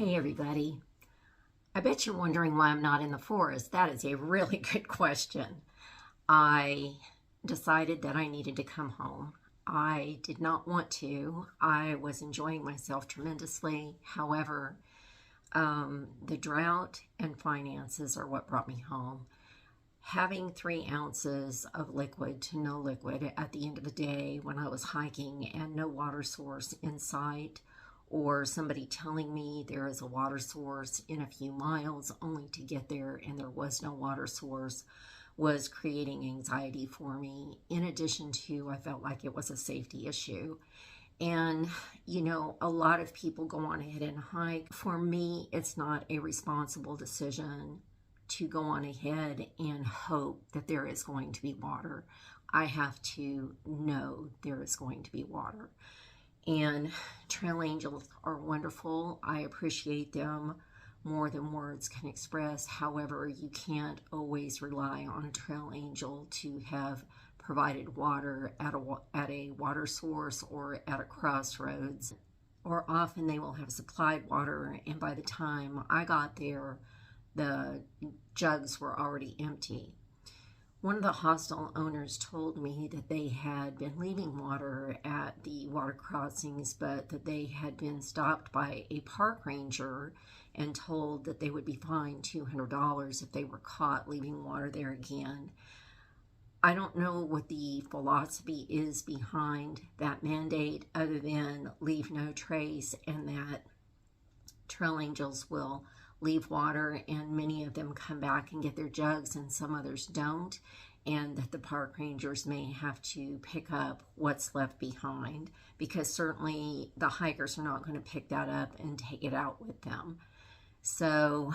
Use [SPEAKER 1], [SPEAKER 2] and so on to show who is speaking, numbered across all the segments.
[SPEAKER 1] Hey everybody. I bet you're wondering why I'm not in the forest. That is a really good question. I decided that I needed to come home. I did not want to. I was enjoying myself tremendously. However, the drought and finances are what brought me home. Having 3 ounces of liquid to no liquid at the end of the day when I was hiking and no water source in sight, or somebody telling me there is a water source in a few miles only to get there and there was no water source, was creating anxiety for me. In addition to, I felt like it was a safety issue. And, a lot of people go on ahead and hike. For me, it's not a responsible decision to go on ahead and hope that there is going to be water. I have to know there is going to be water. And trail angels are wonderful. I appreciate them more than words can express. However, you can't always rely on a trail angel to have provided water at a water source or at a crossroads. Or often they will have supplied water, and by the time I got there, the jugs were already empty. One of the hostel owners told me that they had been leaving water at the water crossings, but that they had been stopped by a park ranger and told that they would be fined $200 if they were caught leaving water there again. I don't know what the philosophy is behind that mandate other than leave no trace, and that trail angels will leave water and many of them come back and get their jugs and some others don't, and that the park rangers may have to pick up what's left behind, because certainly the hikers are not going to pick that up and take it out with them. So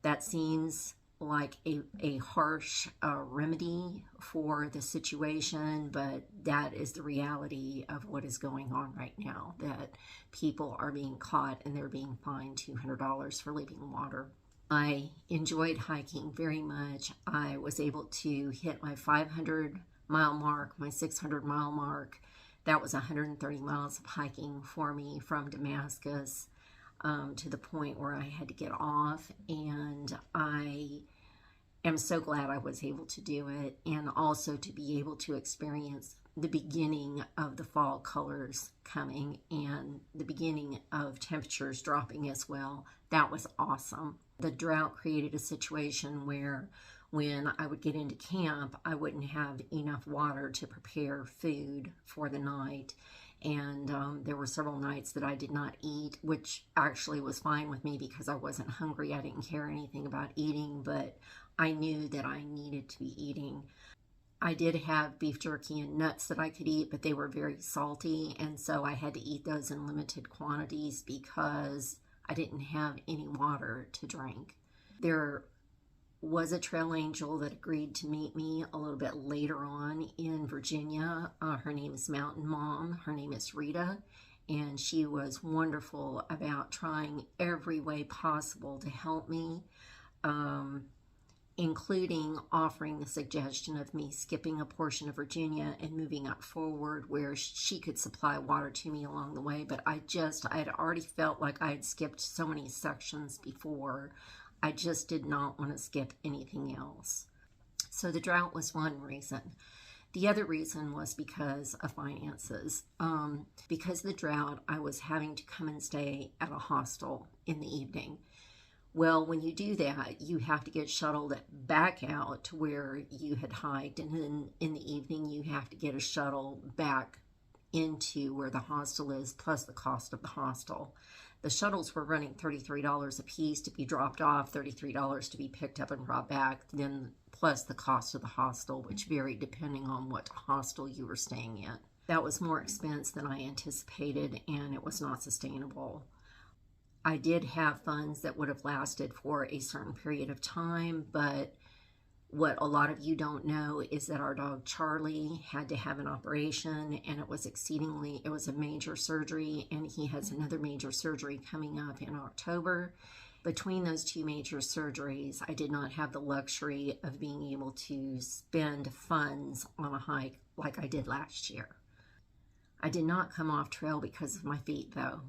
[SPEAKER 1] that seems like a harsh remedy for the situation, but that is the reality of what is going on right now, that people are being caught and they're being fined $200 for leaving water. I enjoyed hiking very much. I was able to hit my 500-mile mark, my 600-mile mark. That was 130 miles of hiking for me from Damascus to the point where I had to get off, and I am so glad I was able to do it, and also to be able to experience the beginning of the fall colors coming and the beginning of temperatures dropping as well. That was awesome. The drought created a situation where when I would get into camp, I wouldn't have enough water to prepare food for the night. And there were several nights that I did not eat, which actually was fine with me because I wasn't hungry. I didn't care anything about eating, but I knew that I needed to be eating. I did have beef jerky and nuts that I could eat, but they were very salty, and so I had to eat those in limited quantities because I didn't have any water to drink. There was a trail angel that agreed to meet me a little bit later on in Virginia. Her name is Mountain Mom. Her name is Rita, and she was wonderful about trying every way possible to help me, including offering the suggestion of me skipping a portion of Virginia and moving up forward where she could supply water to me along the way. But I had already felt like I had skipped so many sections before. I just did not want to skip anything else. So the drought was one reason. The other reason was because of finances. Because of the drought, I was having to come and stay at a hostel in the evening. Well, when you do that, you have to get shuttled back out to where you had hiked, and then in the evening you have to get a shuttle back into where the hostel is, plus the cost of the hostel. The shuttles were running $33 a piece to be dropped off, $33 to be picked up and brought back, then plus the cost of the hostel, which varied depending on what hostel you were staying in. That was more expense than I anticipated, and it was not sustainable. I did have funds that would have lasted for a certain period of time, but what a lot of you don't know is that our dog Charlie had to have an operation, and it was a major surgery, and he has another major surgery coming up in October. Between those 2 major surgeries, I did not have the luxury of being able to spend funds on a hike like I did last year. I did not come off trail because of my feet, though.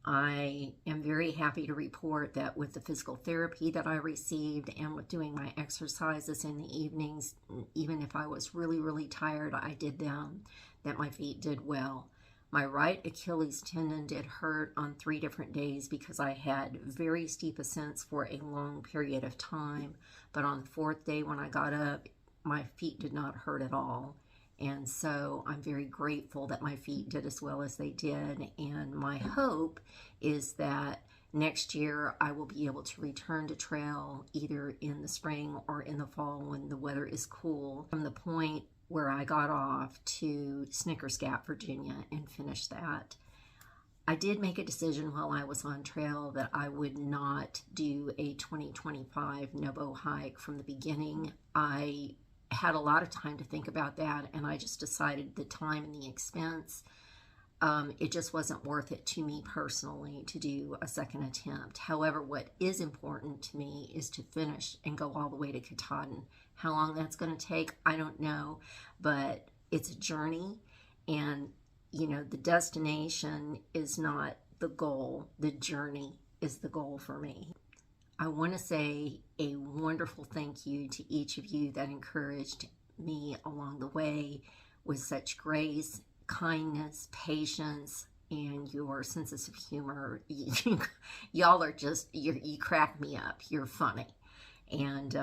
[SPEAKER 1] I am very happy to report that with the physical therapy that I received and with doing my exercises in the evenings, even if I was really, really tired, I did them, that my feet did well. My right Achilles tendon did hurt on 3 different days because I had very steep ascents for a long period of time. But on the 4th day when I got up, my feet did not hurt at all. And so I'm very grateful that my feet did as well as they did. And my hope is that next year I will be able to return to trail either in the spring or in the fall when the weather is cool. From the point where I got off to Snicker, Virginia, and finish that. I did make a decision while I was on trail that I would not do a 2025 Nobo hike from the beginning. I had a lot of time to think about that, and I just decided the time and the expense, it just wasn't worth it to me personally to do a second attempt. However, what is important to me is to finish and go all the way to Katahdin. How long that's going to take, I don't know, but it's a journey, and you know, the destination is not the goal. The journey is the goal for me. I want to say a wonderful thank you to each of you that encouraged me along the way with such grace, kindness, patience, and your senses of humor. Y'all are just, you crack me up. You're funny. And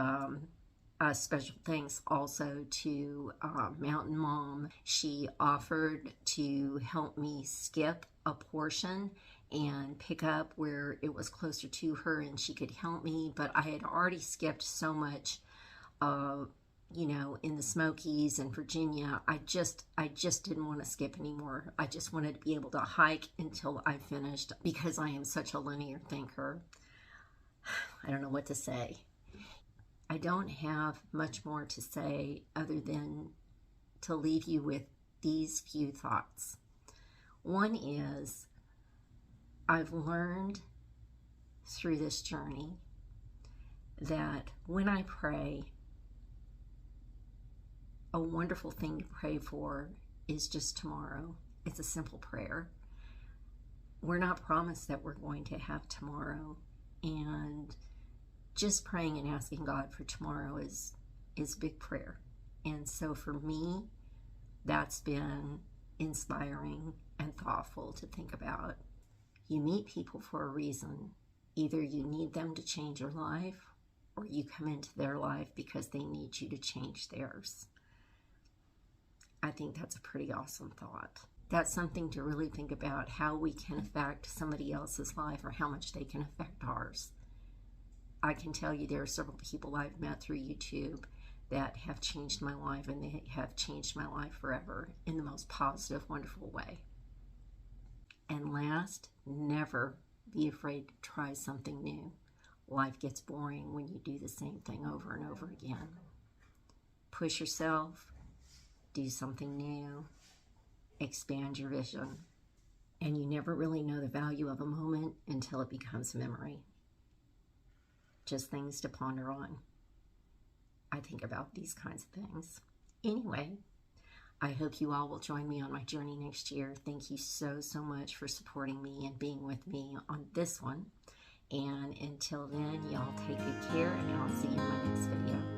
[SPEAKER 1] special thanks also to Mountain Mom. She offered to help me skip a portion and pick up where it was closer to her and she could help me, but I had already skipped so much you know, in the Smokies and Virginia. I just didn't want to skip anymore. I just wanted to be able to hike until I finished because I am such a linear thinker. I don't know what to say. I don't have much more to say other than to leave you with these few thoughts. One is, I've learned through this journey that when I pray, a wonderful thing to pray for is just tomorrow. It's a simple prayer. We're not promised that we're going to have tomorrow, and just praying and asking God for tomorrow is big prayer. And so for me, that's been inspiring and thoughtful to think about. You meet people for a reason. Either you need them to change your life, or you come into their life because they need you to change theirs. I think that's a pretty awesome thought. That's something to really think about, how we can affect somebody else's life or how much they can affect ours. I can tell you there are several people I've met through YouTube that have changed my life, and they have changed my life forever in the most positive, wonderful way. And last, never be afraid to try something new. Life gets boring when you do the same thing over and over again. Push yourself, do something new, expand your vision. And you never really know the value of a moment until it becomes memory. Just things to ponder on. I think about these kinds of things. Anyway, I hope you all will join me on my journey next year. Thank you so, so much for supporting me and being with me on this one. And until then, y'all take good care, and I'll see you in my next video.